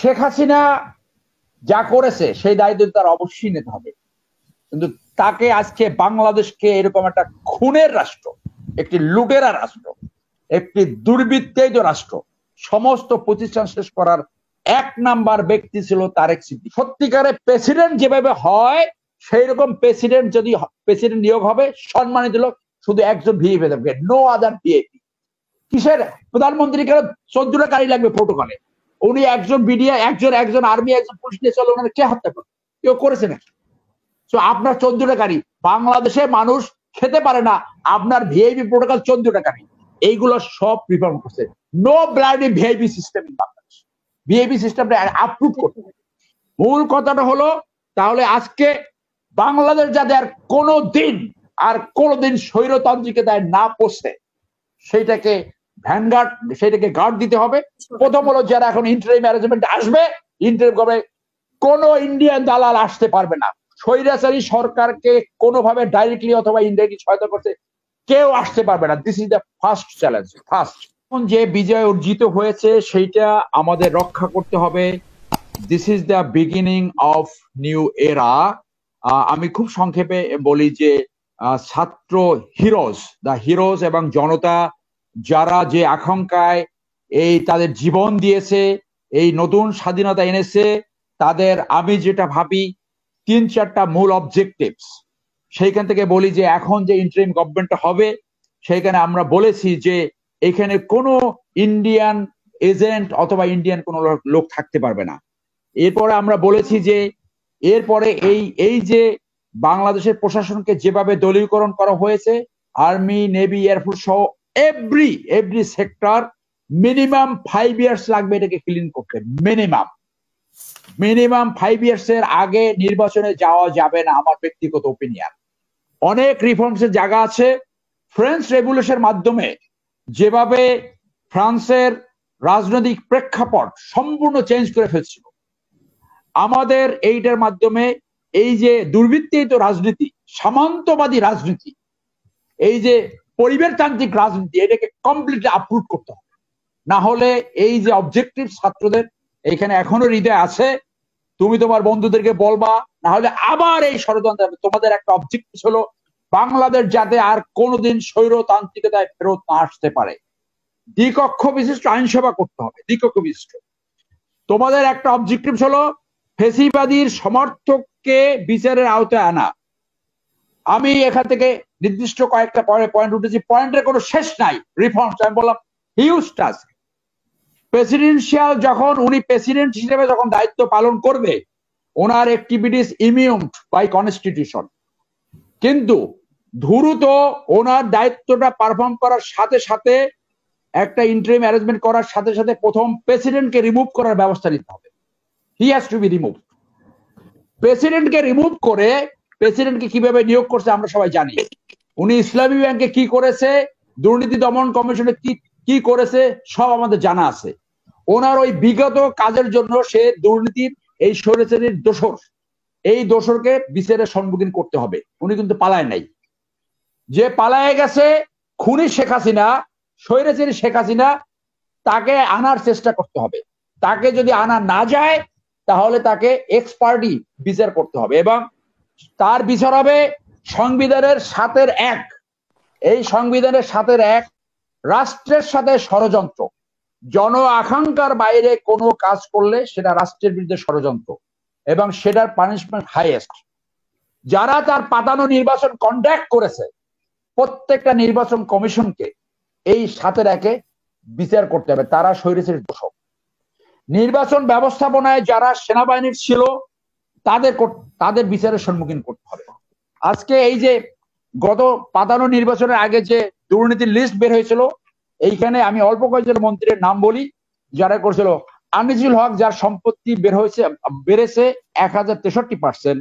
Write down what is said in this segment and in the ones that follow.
শেখ হাসিনা যা করেছে সেই দায়িত্ব তার অবশ্যই নিতে হবে, কিন্তু তাকে আজকে বাংলাদেশকে এরকম একটা খুনের রাষ্ট্র, একটি লুটেরা রাষ্ট্র, একটি দুর্বৃত্তায়িত রাষ্ট্র, সমস্ত প্রতিষ্ঠান শেষ করার এক নাম্বার ব্যক্তি ছিল তারেক সিদ্দিকী। সত্যিকারের প্রেসিডেন্ট যেভাবে হয় সেই রকম প্রেসিডেন্ট যদি প্রেসিডেন্ট নিয়োগ হবে সম্মানিত লোক শুধু একজন ভিআইপি থাকবে, নো আদার ভিআইপি। কিসের প্রধানমন্ত্রী কেন 14টা গাড়ি লাগবে প্রোটোকলে? উনি একজন বিডিআর, একজন আর্মি, একজন পুলিশ নিয়ে চলে, ওনারা কে হত্যা করে? কেউ করেছে নাকি? তো আপনার 14টা গাড়ি, বাংলাদেশে মানুষ খেতে পারে না, আপনার ভিআইপি প্রোটোকল 14টা গাড়ি, এইগুলো সব রিফর্ম করছে। No bloody VIP system in Bangladesh. VIP সিস্টেমটা অ্যাপ্রুভ করতে হবে। মূল কথাটা হলো তাহলে আজকে বাংলাদেশ যাতে আর কোনোদিন স্বৈরতান্ত্রিকতায় না পৌঁছে সেইটাকে গার্ড দিতে হবে। প্রথম হলো যারা এখন ইন্টারিম ম্যানেজমেন্ট আসবে, ইন্টারিম করবে, কোন ইন্ডিয়ান দালাল আসতে পারবে না। স্বৈরাচারী সরকারকে কোনোভাবে ডাইরেক্টলি অথবা ইনডাইরেক্টলি সহায়তা করতে কেউ আসতে পারবে না। This is the first challenge. যে বিজয় অর্জিত হয়েছে সেইটা আমাদের রক্ষা করতে হবে। This is the beginning of new এরা। আমি খুব সংক্ষেপে বলি যে ছাত্র হিরোজ এবং জনতা যারা যে আকাঙ্ক্ষায় তাদের জীবন দিয়েছে, এই নতুন স্বাধীনতা এনেছে, তাদের আমি যেটা ভাবি 3-4টা মূল অবজেক্টিভস। সেইখান থেকে বলি যে এখন যে ইন্টারিম গভর্নমেন্ট হবে সেইখানে আমরা বলেছি যে এখানে কোনো ইন্ডিয়ান এজেন্ট অথবা ইন্ডিয়ান কোনো লোক থাকতে পারবে না। এরপরে আমরা বলেছি যে এরপরে এই যে বাংলাদেশের প্রশাসনকে যেভাবে দলীয়করণ করা হয়েছে, আর্মি, নেভি, এয়ারফোর্স সহ এভরি সেক্টর, মিনিমাম 5 ইয়ার্স লাগবে এটাকে ক্লিন করতে। মিনিমাম 5 ইয়ার্স এর আগে নির্বাচনে যাওয়া যাবে না, আমার ব্যক্তিগত ওপিনিয়ন। অনেক রিফর্মস এর জায়গা আছে। ফ্রেঞ্চ রেভলিউশনের মাধ্যমে যেভাবে ফ্রান্সের রাজনৈতিক প্রেক্ষাপট সম্পূর্ণ চেঞ্জ করে ফেলছিল, আমাদের এইটার মাধ্যমে এই যে দুর্বৃত্তায়িত রাজনীতি, সামন্তবাদী রাজনীতি, এই যে পরিবারতান্ত্রিক রাজনীতি, এটাকে কমপ্লিটলি আপরুট করতে হবে। না হলে এই যে অবজেক্টিভ ছাত্রদের এখানে এখনো হৃদয় আছে, তুমি তোমার বন্ধুদেরকে বলবা, না হলে আবার এই ষড়যন্ত্র। তোমাদের একটা অবজেক্টিভ হলো বাংলাদেশ যাতে আর কোনোদিন স্বৈরতান্ত্রিকতায় ফেরত না আসতে পারে। দ্বিকক্ষ বিশিষ্ট আইনসভা করতে হবে, দ্বিকক্ষ বিশিষ্ট। তোমাদের একটা অবজেক্টিভ হলো ফেসিবাদীর সমর্থককে বিচারের আওতায় আনা। আমি এখান থেকে নির্দিষ্ট কয়েকটা পয়েন্ট উঠেছি, পয়েন্টের কোনো শেষ নাই। রিফর্মস আমি বললাম হিউজ টাস্ক। প্রেসিডেন্সিয়াল যখন উনি প্রেসিডেন্ট হিসেবে যখন দায়িত্ব পালন করবে, ওনার অ্যাক্টিভিটিস ইমিউনড বাই কনস্টিটিউশন, কিন্তু দ্রুত ওনার দায়িত্বটা পারফর্ম করার সাথে সাথে একটা ইন্টারিম অ্যারেঞ্জমেন্ট করার সাথে সাথে প্রথম প্রেসিডেন্টকে রিমুভ করার ব্যবস্থা নিতে হবে। He has to be remove. প্রেসিডেন্টকে রিমুভ করে প্রেসিডেন্টকে কিভাবে নিয়োগ করছে আমরা সবাই জানি। উনি ইসলামী ব্যাংকে কি করেছে, দুর্নীতি দমন কমিশনে কি করেছে, সব আমাদের জানা আছে। ওনার ওই বিগত কাজের জন্য সে দুর্নীতির এই স্বৈরাচারীর দোসর, এই দোসরকে বিচারের সম্মুখীন করতে হবে। উনি কিন্তু পালায় নাই। যে পালায় গেছে খুনি শেখ হাসিনা, স্বৈরাচারী শেখ হাসিনা, তাকে আনার চেষ্টা করতে হবে। তাকে যদি আনা না যায় তাহলে তাকে এক্সপার্টি বিচার করতে হবে, এবং তার বিচার হবে সংবিধানের 7-1। এই সংবিধানের 7-1 রাষ্ট্রের সাথে ষড়যন্ত্র, জন আকাঙ্ক্ষার বাইরে কোনো কাজ করলে সেটা রাষ্ট্রের বিরুদ্ধে ষড়যন্ত্র, এবং সেটার পানিশমেন্ট হাইয়েস্ট। যারা তার পাতানো নির্বাচন কন্ডাক্ট করেছে প্রত্যেকটা নির্বাচন কমিশনকে এই 7-1 বিচার করতে হবে, তারা স্বৈরাচারীর দোষক। নির্বাচন ব্যবস্থাপনায় যারা সেনাবাহিনীর ছিল তাদের বিচারের সম্মুখীন করতে হবে। আজকে এই যে গত পাতানো নির্বাচনের আগে যে দুর্নীতির লিস্ট বের হয়েছিল, এইখানে আমি অল্প কয়েকজন মন্ত্রীর নাম বলি যারা করেছিল। আনিসুল হক, যার সম্পত্তি বেড়েছে 1063%।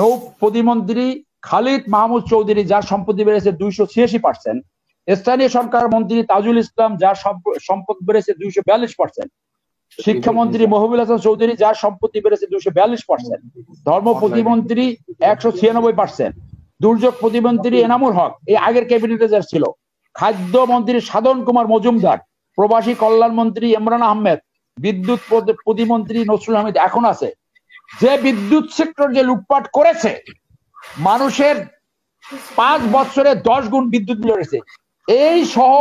নৌ প্রতিমন্ত্রী খালিদ মাহমুদ চৌধুরী, যার সম্পত্তি বেড়েছে 286%। স্থানীয় সরকার মন্ত্রী তাজুল ইসলাম, যার সম্পদ বেড়েছে 242%। শিক্ষামন্ত্রী মহবুল হাসান চৌধুরী, যার সম্পত্তি বেড়েছে 242%। ধর্ম প্রতিমন্ত্রী 196%। দুর্যোগ প্রতিমন্ত্রী এনামুল হক, এই আগের ক্যাবিনেটে যার ছিল। খাদ্য মন্ত্রী সাধন কুমার মজুমদার, প্রবাসী কল্যাণ মন্ত্রী ইমরান আহমেদ, বিদ্যুৎ প্রতিমন্ত্রী নসরুল হামিদ এখন আছে, যে বিদ্যুৎ সেক্টর যে লুটপাট করেছে, মানুষের 5 বছরে 10 গুণ বিদ্যুৎ বিল হয়েছে, এই সহ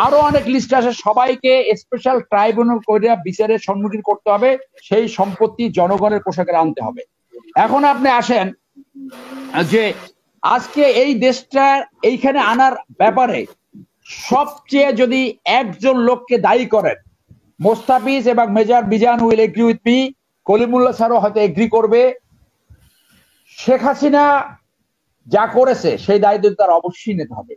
আরো অনেক লিস্ট আছে। সবাইকে স্পেশাল ট্রাইব্যুনাল করে বিচারের সম্মুখীন করতে হবে, সেই সম্পত্তি জনগণের পোশাকে আনতে হবে। এখন আপনি আসেন যে আজকে এই দেশটা এইখানে আনার ব্যাপারে সবচেয়ে যদি একজন লোককে দায়ী করেন, মোস্তাফিজ এবং major Bijan will agree with me, Kalimullah স্যারও হয়তো এগ্রি করবে, শেখ হাসিনা যা করেছে সেই দায়িত্ব তার অবশ্যই নিতে হবে।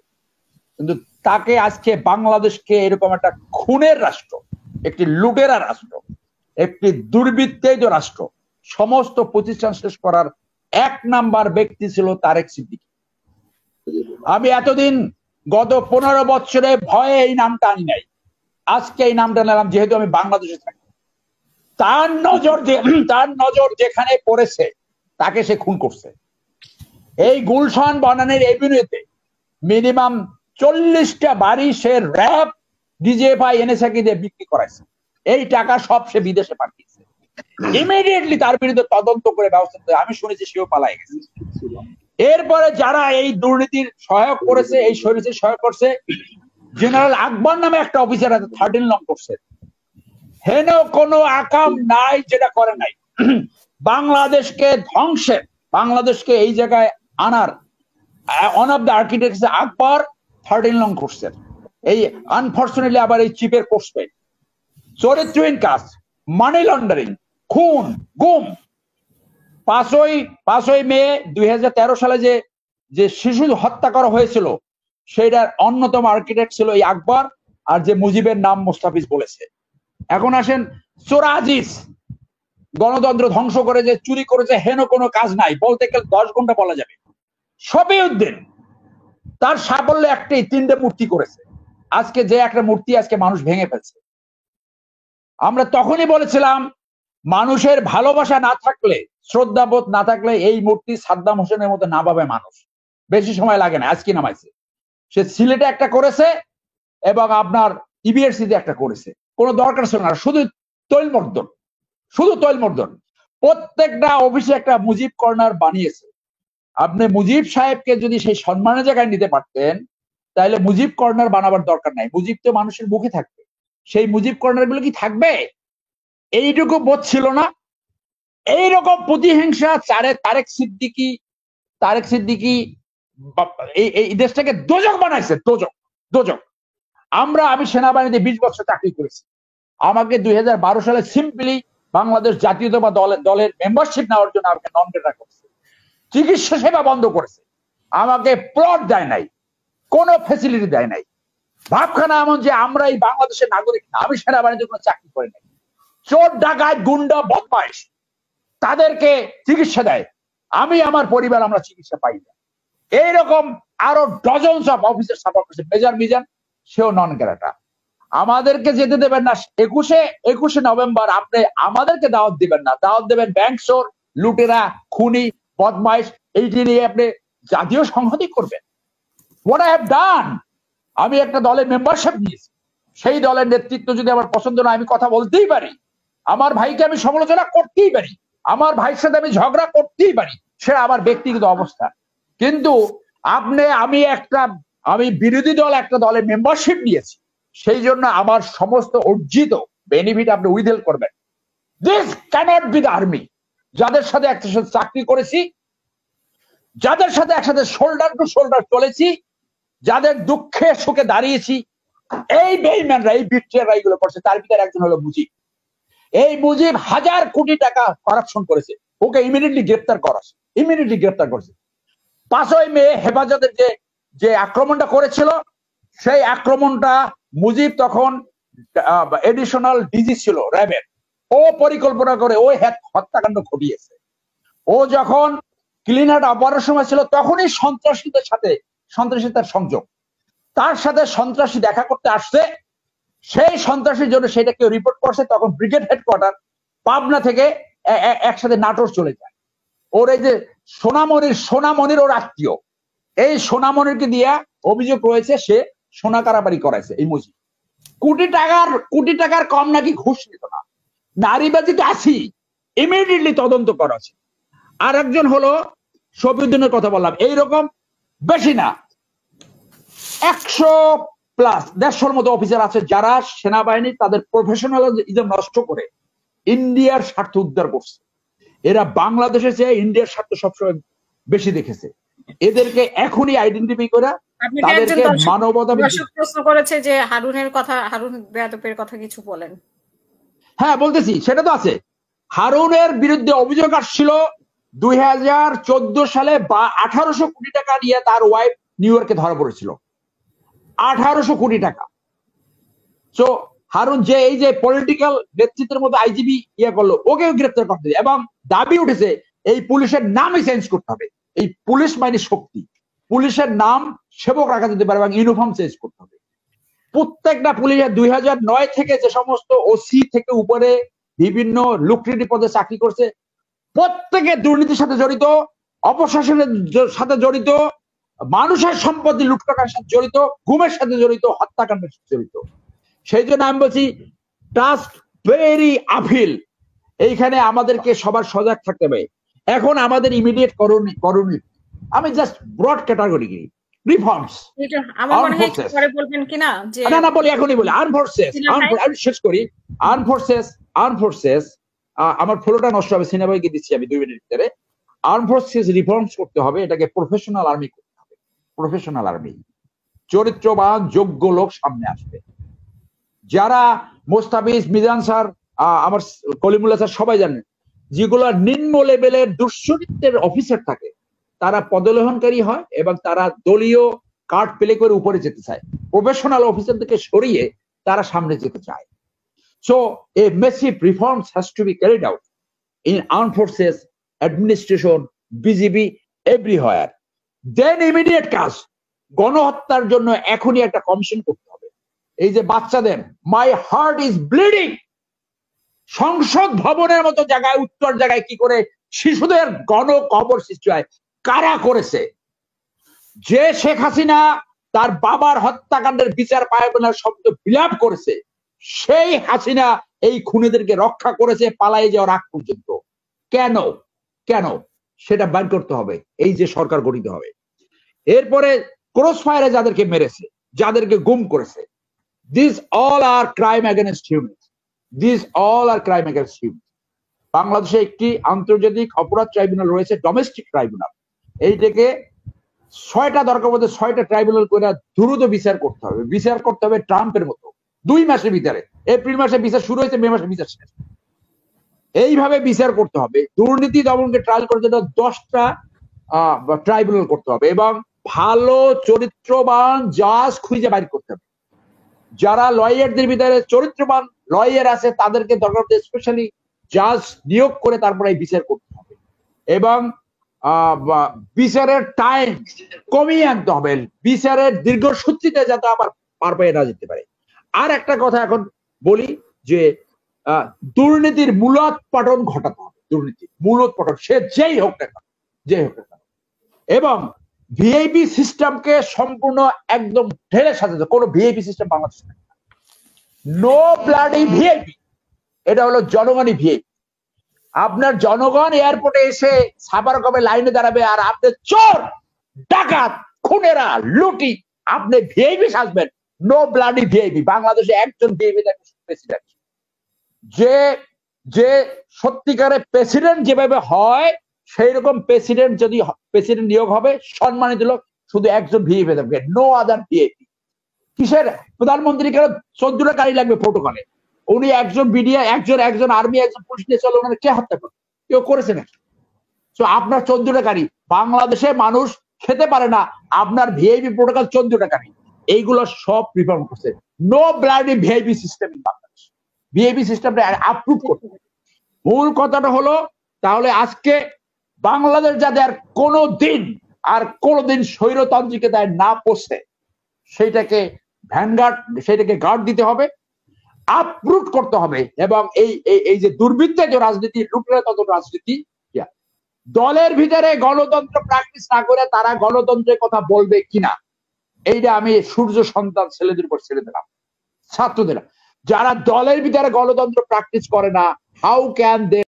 কিন্তু তাকে আজকে বাংলাদেশকে এরকম একটা খুনের রাষ্ট্র, একটি লুটেরা রাষ্ট্র, একটি দুর্বৃত্তেজ রাষ্ট্র, সমস্ত প্রতিষ্ঠান শেষ করার 1 নাম্বার ব্যক্তি ছিল তারেক সিদ্দিকী। আমি এতদিন গত 15 বছরে ভয়ে এই নামটা আনি নাই, আজকে এই নামটা নিলাম যেহেতু আমি বাংলাদেশে থাকি। তার নজর যেখানে পড়েছে তাকে সে খুন করছে। এই গুলশান বনানীর এভিনিউতে মিনিমাম 40টা বাড়ি সে র‍্যাব, ডিজিএফআই, এনএসআই দিয়ে বিক্রি করাইছে। এই টাকা সব সে বিদেশে পাঠিয়েছে। ইমিডিয়েটলি তার বিরুদ্ধে তদন্ত করে ব্যবস্থা নিতে, আমি শুনেছি সেও পালাই গেছে। এরপরে যারা এই দুর্নীতির সহায়ক করেছে, এই সরিষের সহায়ক করছে, জেনারেল আকবর নামে একটা অফিসার আছে 13 লং করছে। হেন কোনো আকাম নাই যেটা করে নাই। বাংলাদেশকে ধ্বংসের, বাংলাদেশকে এই জায়গায় আনার one of the architects Akbar 13 long করছেন। এই আনফরচুনেটলি আবার এই চিপের করছে চরিত্রহীন কাজ, মানি লন্ডারিং, খুন, গুম। 5ই মে 2013 সালে যে শিশু হত্যা করা হয়েছিল সেটার অন্যতম আর্কিটেক্ট ছিল এই আকবর, আর যে মুজিবের নাম মোস্তাফিজ বলেছে। এখন আসেন চোরা আজিজ, গণতন্ত্র ধ্বংস করে যে চুরি করেছে, হেন কোনো কাজ নাই, বলতে গেলে 10 ঘন্টা বলা যাবে। শফিউদ্দিন তার সাফল্য একটাই, 3টে মূর্তি করেছে। আজকে যে একটা মূর্তি আজকে মানুষ ভেঙে ফেলছে। আমরা তখনই বলেছিলাম মানুষের ভালোবাসা না থাকলে, শ্রদ্ধাবোধ না থাকলে এই মূর্তি সাদ্দাম হোসেনের মতো নামাবে মানুষ, বেশি সময় লাগে না। আজকে নামাইছে, সে সিলেটে একটা করেছে এবং আপনার ইবিএসসিতে একটা করেছে, কোনো দরকার ছিল না, শুধু তৈলমর্দন, শুধু তৈলমর্দন। প্রত্যেকটা অফিসে একটা মুজিব কর্নার বানিয়েছে। আপনি মুজিব সাহেবকে যদি সেই সম্মানের জায়গায় নিতে পারতেন তাহলে মুজিব কর্নার বানাবার দরকার নাই, মুজিব তো মানুষের মুখে থাকবে। সেই মুজিব কর্নার গুলো কি থাকবে? এইটুকু বোধ ছিল না। এইরকম প্রতিহিংসা তারেক সিদ্দিকী এই দেশটাকে দোজক বানাইছে, দোজক, দোজক। আমি সেনাবাহিনীতে 20 বছর চাকরি করেছি। আমাকে 2012 সালে সিম্পলি বাংলাদেশ জাতীয়তাবাদী দলের মেম্বারশিপ নেওয়ার জন্য আমাকে নন ক্যাডার করেছে, চিকিৎসা সেবা বন্ধ করেছে, আমাকে প্লট দেয় নাই, কোনো ফ্যাসিলিটি দেয় নাই। ভাবখানা এমন যে আমরা এই বাংলাদেশের নাগরিক না, আমি সেনাবাহিনীতে কোনো চাকরি করি নাই। চোর, ডাকাত, গুন্ডা, বদমাইশ তাদেরকে চিকিৎসা দেয়, আমি আমার পরিবার আমরা চিকিৎসা পাই না। এইরকম আরো ডজনস অফ অফিসার সাপোর্ট করছে। মেজর মিজান সেও নন ক্যাডার। আমাদেরকে যেতে দেবেন না। 21শে নভেম্বর আপনি আমাদেরকে দাওয়াত দিবেন না, দাওয়াত দেবেন ব্যাংকচোর, লুটেরা, খুনি, বদমাইশ, এইটি নিয়ে আপনি জাতীয় সংহতি করবেন। হোয়াট আই হ্যাভ ডান, আমি একটা দলের মেম্বারশিপ নিয়েছি, সেই দলের নেতৃত্ব যদি আমার পছন্দ না, আমি কথা বলতেই পারি, আমার ভাইকে আমি সমালোচনা করতেই পারি, আমার ভাইয়ের সাথে আমি ঝগড়া করতেই পারি, সেটা আমার ব্যক্তিগত অবস্থা। কিন্তু আমি বিরোধী দল একটা দলের মেম্বারশিপ নিয়েছি, সেই জন্য আমার সমস্ত অর্জিত বেনিফিট আপনি উইথহেল্ড করবেন। This cannot be the army. যাদের সাথে একসাথে চাকরি করেছি, যাদের সাথে একসাথে শোল্ডার টু শোল্ডার চলেছি, যাদের দুঃখে সুখে দাঁড়িয়েছি, এই বেইমানরা, এই বিট্রিয়াররা এইগুলো করছে। তার ভিতরে একজন হলো মুজিব। এই মুজিব 1000 কোটি টাকা কারাপশন করেছে, ওকে ইমিডিয়েটলি গ্রেফতার করেছে। 5ই মে হেফাজতের যে আক্রমণটা করেছিল, সেই আক্রমণটা মুজিব তখন এডিশনাল ডিজি ছিল র্যাবের, ও পরিকল্পনা করে ওই হত্যাকাণ্ড ঘটিয়েছে। ও যখন ক্লিন আউট অপারেশন সময় ছিল তখনই সন্ত্রাসীদের সংযোগ, তার সাথে সন্ত্রাসী দেখা করতে আসছে, সেই সন্ত্রাসীর জন্য সেটা কেউ রিপোর্ট করছে, তখন ব্রিগেড হেডকোয়ার্টার পাবনা থেকে একসাথে নাটোর চলে যায়। ওর এই যে সোনামণির ওর আত্মীয়, এই সোনামণিরকে দিয়া অভিযোগ রয়েছে সে সোনা কারাবারি করাইছে এই মুজিব। কোটি টাকার কম নাকি ঘুষ নিত না। নারীবাদী তো আছি, ইমিডিয়েটলি তদন্ত করা আছে। আর একজন হলো শফিউদ্দিনের কথা বললাম, এইরকম বেশি না 100+ 150-র মতো অফিসার আছে যারা সেনাবাহিনী তাদের প্রফেশনালিজম নষ্ট করে ইন্ডিয়ার স্বার্থ উদ্ধার করছে। এরা বাংলাদেশের চেয়ে ইন্ডিয়ার স্বার্থ সবসময় বেশি দেখেছে। এদেরকে এখনই আইডেন্টিফাই করে তাদেরকে মানবতা। দর্শক প্রশ্ন করেছে যে হারুন বেয়াদবের কথা কিছু বলেন। হ্যাঁ বলতেছি, সেটা তো আছে। হারুনের বিরুদ্ধে অভিযোগ আসছিল 2014 সালে 1800 কোটি টাকা নিয়ে তার ওয়াইফ নিউ ইয়র্কে ধরা পড়েছিল। 1800 কোটি টাকা। তো হারুন যে এই যে পলিটিক্যাল নেতৃত্বের মধ্যে আইজিবি করলো, ওকেও গ্রেফতার করতে হবে এবং দাবি উঠেছে এই পুলিশের নামই চেঞ্জ করতে হবে। এই পুলিশ মানে শক্তি, পুলিশের নাম সেবক রাখা যেতে পারে এবং ইউনিফর্ম চেঞ্জ করতে হবে। প্রত্যেকটা পুলিশের 2009 থেকে যে সমস্ত ওসি থেকে উপরে বিভিন্ন লুকরিটি পদে চাকরি করছে, প্রত্যেকে দুর্নীতির সাথে জড়িত, অপশাসনের সাথে জড়িত, মানুষের সম্পত্তি লুটপাটের সাথে জড়িত, গুমের সাথে জড়িত, হত্যাকাণ্ডের সাথে জড়িত। সেই জন্য আমি বলছি টাস্ক ভেরি আপিল। এইখানে আমাদেরকে সবার সজাগ থাকতে হবে। এখন আমাদের ইমিডিয়েট করণীয় আমি জাস্ট ব্রড ক্যাটাগরি রিফর্মস। আমার মনে হয় পরে বলবেন কিনা যে না বলি, এখনই বলি। আর্ম ফোর্সেস, আমি শেষ করি। আর্ম ফোর্সেস আমার ফ্লোটা নষ্ট হবে, সিনেমাকে দিচ্ছি আমি 2 মিনিট ভিতরে। আর্ম ফোর্সেস রিফর্মস করতে হবে, এটাকে প্রফেশনাল আর্মি করতে হবে। প্রফেশনাল আর্মি, চরিত্রবান যোগ্য লোক সামনে আসবে। যারা মোস্তাফিজ, মিজান স্যার, আমার কলিমুল্লাহ স্যার সবাই জানেন, যেগুলো নিম্ন লেভেলের দুশ্চরিত্রের অফিসার থাকে তারা পদলোহনকারী হয় এবং তারা দলীয় কার্ড প্লে করে উপরে যেতে চায়। প্রফেশনাল অফিসার থেকে সরিয়ে তারা সামনে যেতে চায়। So a massive reforms has to be carried out in armed forces, administration, BGB, everywhere. Then immediate কাজ, গণহত্যার জন্য এখনই একটা কমিশন করতে হবে। এই যে বাচ্চাদের মাই হার্ট ইজ ব্লিডিং, সংসদ ভবনের মতো জায়গায়, উত্তর জায়গায় কি করে শিশুদের গণকবর সৃষ্টি হয়, কারা করেছে? যে শেখ হাসিনা তার বাবার হত্যাকাণ্ডের বিচার পাইবে না শব্দ বিলাপ করেছে, সেই হাসিনা এই খুনিদেরকে রক্ষা করেছে পালাই যাওয়ার আগ পর্যন্ত। কেন কেন সেটা বাইর করতে হবে। এই যে সরকার গঠিত হবে, এরপরে ক্রস ফায়ারে যাদেরকে মেরেছে, যাদেরকে গুম করেছে, this all are crime against humanity. This all are crime against humanity. বাংলাদেশে একটি আন্তর্জাতিক অপরাধ ট্রাইব্যুনাল রয়েছে, ডোমেস্টিক ট্রাইব্যুনাল। এইটাকে 6টা দরকার মধ্যে 6টা ট্রাইব্যুনাল করে দ্রুত বিচার করতে হবে। বিচার করতে হবে ট্রাম্পের মতো 2 মাসের ভিতরে। এপ্রিল মাসে বিচার শুরু হয়েছে, মে মাসে বিচার শেষ। এইভাবে বিচার করতে হবে। দুর্নীতি দমনকে ট্রায়াল করতে 10টা ট্রাইব্যুনাল করতে হবে এবং ভালো চরিত্রবান জাজ খুঁজে বাইর করতে হবে। যারা লয়ারদের ভিতরে চরিত্রবান লয়ার আছে তাদেরকে দরকার স্পেশালি জাজ নিয়োগ করে তারপরে বিচার করতে হবে এবং বিচারের টাইম কমিয়ে আনতে হবে। বিচারের দীর্ঘসূত্রিতে যাতে আবার পার পেয়ে না যেতে পারে। আর একটা কথা এখন বলি যে দুর্নীতির মূলোৎপাটন ঘটাতে হবে। দুর্নীতির মূলোৎপাটন, সে যেই হোক না কেন, এবং ভিআইপি সিস্টেমকে সম্পূর্ণ একদম ঢেলে সাজাতে। কোনো ভিআইপি সিস্টেম বাংলাদেশে নাই, নো ব্লাডি ভিআইপি। এটা হলো জনগণই ভিআইপি। আপনার জনগণ এয়ারপোর্টে এসে সাবার কবে লাইনে দাঁড়াবে আর আপনি চোর, ডাকাত, খুনেরা, লুটি, আপনি ভিআইপি সাজবেন। No bloody VIP. বাংলাদেশে একজন ভিআইপি প্রেসিডেন্ট, যে সত্যিকারের প্রেসিডেন্ট যেভাবে হয় সেই রকম প্রেসিডেন্ট যদি প্রেসিডেন্ট নিয়োগ হবে, সম্মানিত লোক শুধু একজন ভিআইপি থাকবে, নো আদার ভিআইপি। কিসের প্রধানমন্ত্রী কেন 14টা গাড়ি লাগবে প্রোটোকলে? উনি একজন বিডিআর, একজন আর্মি, একজন পুলিশ নিয়ে চলে, ওনারা কে হত্যা করে? কেউ করেছে নাকি? তো আপনার 14টা গাড়ি, বাংলাদেশে মানুষ খেতে পারে না, আপনার ভিআইপি প্রোটোকল 14টা গাড়ি। এইগুলো সব রিফর্ম করছে। No bloody VIP system in Bangladesh. VIP সিস্টেমটা অ্যাপ্রুভ করতে হবে। মূল কথাটা হলো তাহলে আজকে বাংলাদেশ যাতে আর কোনোদিন স্বৈরতান্ত্রিকে তাই না পৌঁছে, সেইটাকে গার্ড দিতে হবে, আপরুট করতে হবে। এবং এই যে দুর্বৃত্তের যে রাজনীতি, লুটতন্ত্র রাজনীতি, দলের ভিতরে গণতন্ত্র প্র্যাকটিস না করে তারা গণতন্ত্রের কথা বলবে কিনা, এইটা আমি সূর্য সন্তান ছেলেদের উপর ছেড়ে দিলাম। ছাত্রদের, যারা দলের ভিতরে গণতন্ত্র প্র্যাকটিস করে না, হাউ ক্যান দে